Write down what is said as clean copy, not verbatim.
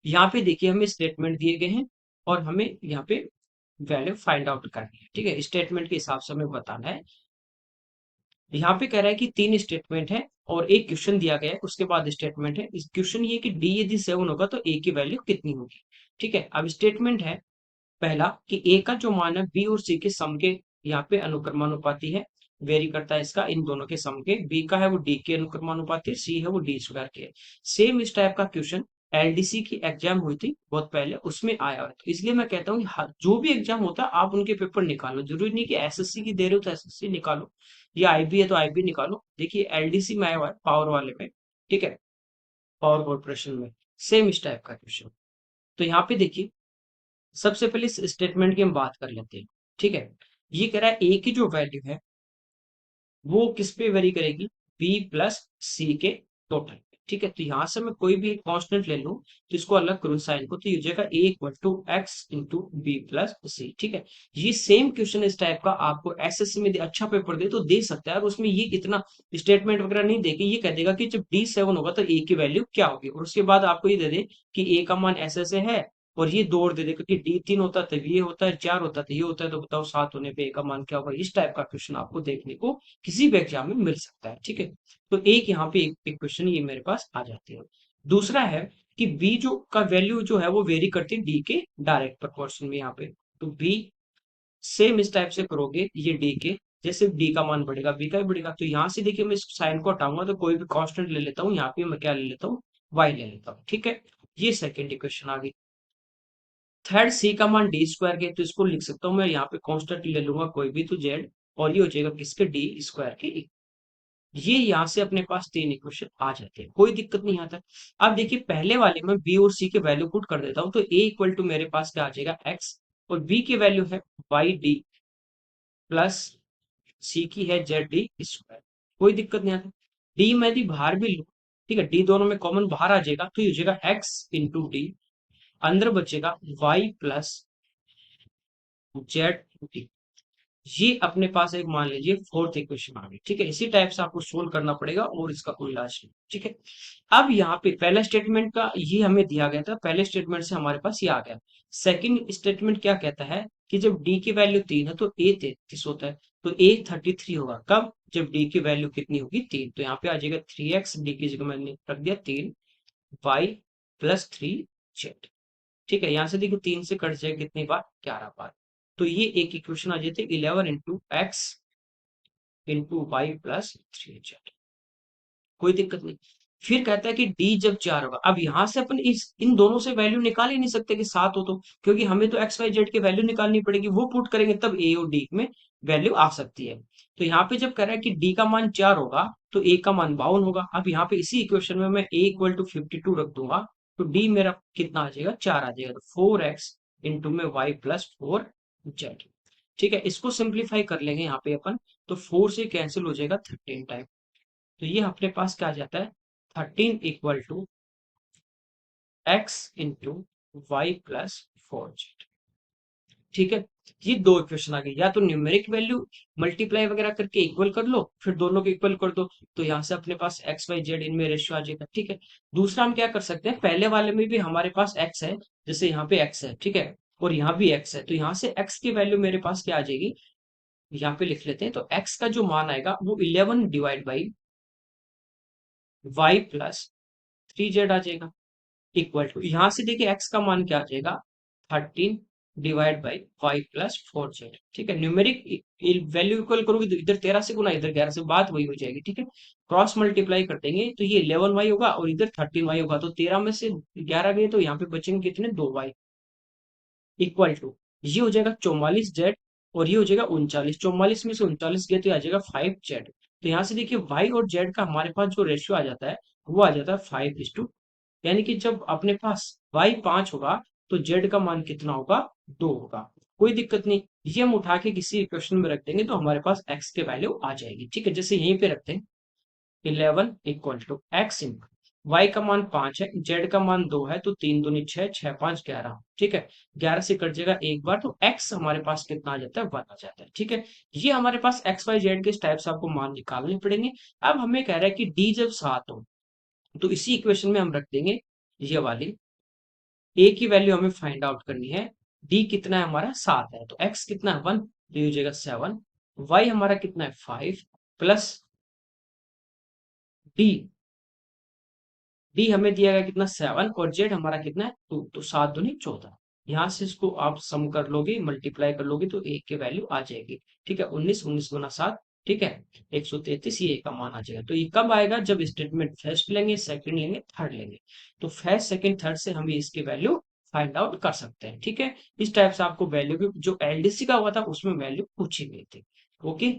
यहाँ पे देखिए हमें स्टेटमेंट दिए गए हैं और हमें यहाँ पे वैल्यू फाइंड आउट करनी है। ठीक है, स्टेटमेंट के हिसाब से हमें बताना है। यहाँ पे कह रहा है कि 3 स्टेटमेंट है और एक क्वेश्चन दिया गया है, उसके बाद स्टेटमेंट है। इस क्वेश्चन ये कि डी यदि 7 होगा तो ए की वैल्यू कितनी होगी। ठीक है, अब स्टेटमेंट है पहला कि ए का जो मान है बी और सी के सम के यहाँ पे अनुक्रमानुपाती है, वेरी करता है इसका इन दोनों के सम के। बी का है वो डी के अनुक्रमानुपाती है, सी है वो डी स्क्वायर के। सेम इस टाइप का क्वेश्चन एलडीसी की एग्जाम हुई थी बहुत पहले, उसमें आया है। तो इसलिए मैं कहता हूँ कि जो भी एग्जाम होता है आप उनके पेपर निकालो, जरूरी नहीं कि एसएससी की दे रहे हो तो एसएससी निकालो, या आईबी है तो आईबी निकालो। देखिए एलडीसी में आया हुआ है पावर वाले में, ठीक है, पावर कॉर्पोरेशन में सेम इस टाइप का क्वेश्चन। तो यहाँ पे देखिए सबसे पहले इस स्टेटमेंट की हम बात कर लेते हैं। ठीक है, ये कह रहा है ए की जो वैल्यू है वो किस पे वेरी करेगी, बी प्लस सी के टोटल। ठीक है, तो यहां से मैं कोई भी एक कांस्टेंट ले लूं तो इसको अलग करूं साइन को, तो ये हो जाएगा A equal to x into B plus C. ठीक है, ये सेम क्वेश्चन इस टाइप का आपको एसएससी में अच्छा पेपर दे तो दे सकता है, और उसमें ये इतना स्टेटमेंट वगैरह नहीं देके ये कह देगा कि जब डी 7 होगा तो ए की वैल्यू क्या होगी, और उसके बाद आपको ये दे दे कि ए का मान ऐसे ऐसे है, और ये दो और दे दे क्योंकि डी 3 होता है तो ये होता है, 4 होता है तो ये होता है, तो बताओ 7 होने पे ए का मान क्या होगा। इस टाइप का क्वेश्चन आपको देखने को किसी भी एग्जाम में मिल सकता है। ठीक है, तो एक यहाँ पे एक क्वेश्चन ये मेरे पास आ जाते हैं। दूसरा है कि बी जो का वैल्यू जो है वो वेरी करती है डी के डायरेक्ट प्रोपोर्शन में। यहाँ पे तो बी सेम इस टाइप से करोगे, ये डी के जैसे डी का मान बढ़ेगा बी का भी बढ़ेगा। तो यहाँ से देखिए मैं इस साइन को हटाऊंगा तो कोई भी कांस्टेंट ले लेता हूँ, यहाँ पे मैं क्या ले लेता हूँ, वाई ले लेता हूँ। ठीक है, ये सेकेंड इक्वेशन आ गई। थर्ड सी का मान डी स्क्वायर के, तो इसको लिख सकता हूँ मैं यहाँ पे कांस्टेंट ले लूंगा कोई भी तो जेड, और ये हो जाएगा किसके, डी स्क्वायर के। ये यहाँ से अपने पास 3 इक्वेशन आ जाते हैं, कोई दिक्कत नहीं आता। अब देखिए पहले वाले में बी और सी के वैल्यू पुट कर देता हूँ, तो ए इक्वल टू मेरे पास क्या आ जाएगा, एक्स, और बी की वैल्यू है वाई डी प्लस सी की है जेड डी स्क्वायर। कोई दिक्कत नहीं आता। डी मैं यदि बाहर भी लूँ, ठीक है, डी दोनों में कॉमन बाहर आ जाएगा तो ये हो जाएगा एक्स इंटू डी, अंदर बचेगा वाई प्लस जेड डी। ये अपने पास एक मान लीजिए फोर्थ इक्वेशन आ गई। ठीक है, इसी टाइप से आपको सोल्व करना पड़ेगा और इसका कोई इलाज नहीं। ठीक है, अब यहाँ पे पहला स्टेटमेंट का ये हमें दिया गया था, पहले स्टेटमेंट से हमारे पास ये आ गया। सेकंड स्टेटमेंट क्या कहता है कि जब डी की वैल्यू 3 है तो ए 33 होता है, तो ए 33 होगा कब, जब डी की वैल्यू कितनी होगी, 3। तो यहाँ पे आ जाएगा 3x, डी की जगह मैंने रख दिया 3, वाई प्लस 3 जेड। ठीक है, यहाँ से देखिए 3 से कट जाएगा कितनी बार, 11 बार। तो ये एक इक्वेशन आ जाती है 11 into x into y plus 3 z. कोई दिक्कत नहीं। फिर कहता है कि डी जब 4 होगा, अब यहां से अपन इस इन दोनों से वैल्यू निकाल ही नहीं सकते कि 7 हो तो, क्योंकि हमें तो एक्स वाई जेड की वैल्यू निकालनी पड़ेगी, वो पुट करेंगे तब ए और डी में वैल्यू आ सकती है। तो यहाँ पे जब कह रहा है कि डी का मान 4 होगा तो ए का मान 52 होगा। अब यहाँ पे इसी इक्वेशन में मैं ए इक्वल टू 52 रख दूंगा, तो डी मेरा कितना आ जाएगा, 4 आ जाएगा, तो 4x इंटू में वाई प्लस 4 जेड। ठीक है, इसको सिंप्लीफाई कर लेंगे यहाँ पे अपन, तो 4 से कैंसिल हो जाएगा 13 टाइम। तो ये अपने पास क्या आ जाता है, 13 equal to x into y plus 4 z. ठीक है, ये दो इक्वेशन आ गई। या तो न्यूमेरिक वैल्यू मल्टीप्लाई वगैरह करके इक्वल कर लो, फिर दोनों को इक्वल कर दो, तो यहाँ से अपने पास एक्स वाई जेड इनमें रेशियो आ जाएगा। ठीक है, दूसरा हम क्या कर सकते हैं, पहले वाले में भी हमारे पास एक्स है, जैसे यहाँ पे एक्स है, ठीक है, और यहाँ भी एक्स है, तो यहाँ से एक्स की वैल्यू मेरे पास क्या आ जाएगी, यहाँ पे लिख लेते हैं। तो एक्स का जो मान आएगा वो 11 divide by y plus 3 Z आ जाएगा, इक्वल टू यहाँ से देखिए एक्स का मान क्या आ जाएगा, 13 divide by y plus 4 z. ठीक है, न्यूमेरिक वैल्यू इक्वल करोगे तो इधर 13 से गुना इधर 11 से, बात वही हो जाएगी। ठीक है, क्रॉस मल्टीप्लाई कर देंगे तो ये 11 वाई होगा और इधर 13 वाई होगा, तो 13 में से 11 गए तो यहाँ पे बचेंगे कितने, 2 वाई, इक्वल टू ये हो जाएगा 44 जेड, और ये हो जाएगा 39, 44 में से 39 गए तो ये आ जाएगा 5 जेड। तो यहाँ से देखिए वाई और जेड का हमारे पास जो रेशियो आ जाता है वो आ जाता है 5:2। यानी कि जब अपने पास y 5 होगा तो z का मान कितना होगा, 2 होगा। कोई दिक्कत नहीं, ये हम उठा के किसी इक्वेशन में रख देंगे तो हमारे पास x के वैल्यू आ जाएगी। ठीक है, जैसे यहीं पे रखते हैं 11 equal to x into y का मान 5 है, जेड का मान 2 है, तो 3 दूनी 6, 6 5 11। ठीक है, 11 से कट जाएगा एक बार, तो x हमारे पास कितना आ जाता है, 1 आ जाता है। ठीक है, ये हमारे पास एक्स वाई जेड के इस टाइप से आपको मान निकालने पड़ेंगे। अब हमें कह रहा है कि d जब 7 हो, तो इसी इक्वेशन में हम रख देंगे ये वाली ए की वैल्यू हमें फाइंड आउट करनी है। डी कितना है हमारा 7 है, तो एक्स कितना है 1, तो ये हो जाएगा 7। वाई हमारा कितना है 5 प्लस डी, डी हमें दिया गया कितना 7 और जेड हमारा कितना है 2, तो 7 दूनी 14। यहाँ से इसको आप सम कर लोगे, मल्टीप्लाई कर लोगे तो ए की वैल्यू आ जाएगी। ठीक है, 19, 19 गुना 7, ठीक है 133, ये का मान आ जाएगा। तो ये कब आएगा, जब स्टेटमेंट फर्स्ट लेंगे, सेकंड लेंगे, थर्ड लेंगे। तो फर्स्ट सेकंड थर्ड से हम इसकी वैल्यू फाइंड आउट कर सकते हैं। ठीक है, इस टाइप से आपको वैल्यू की जो एलडीसी का हुआ था उसमें वैल्यू पूछी गई थी। ओके।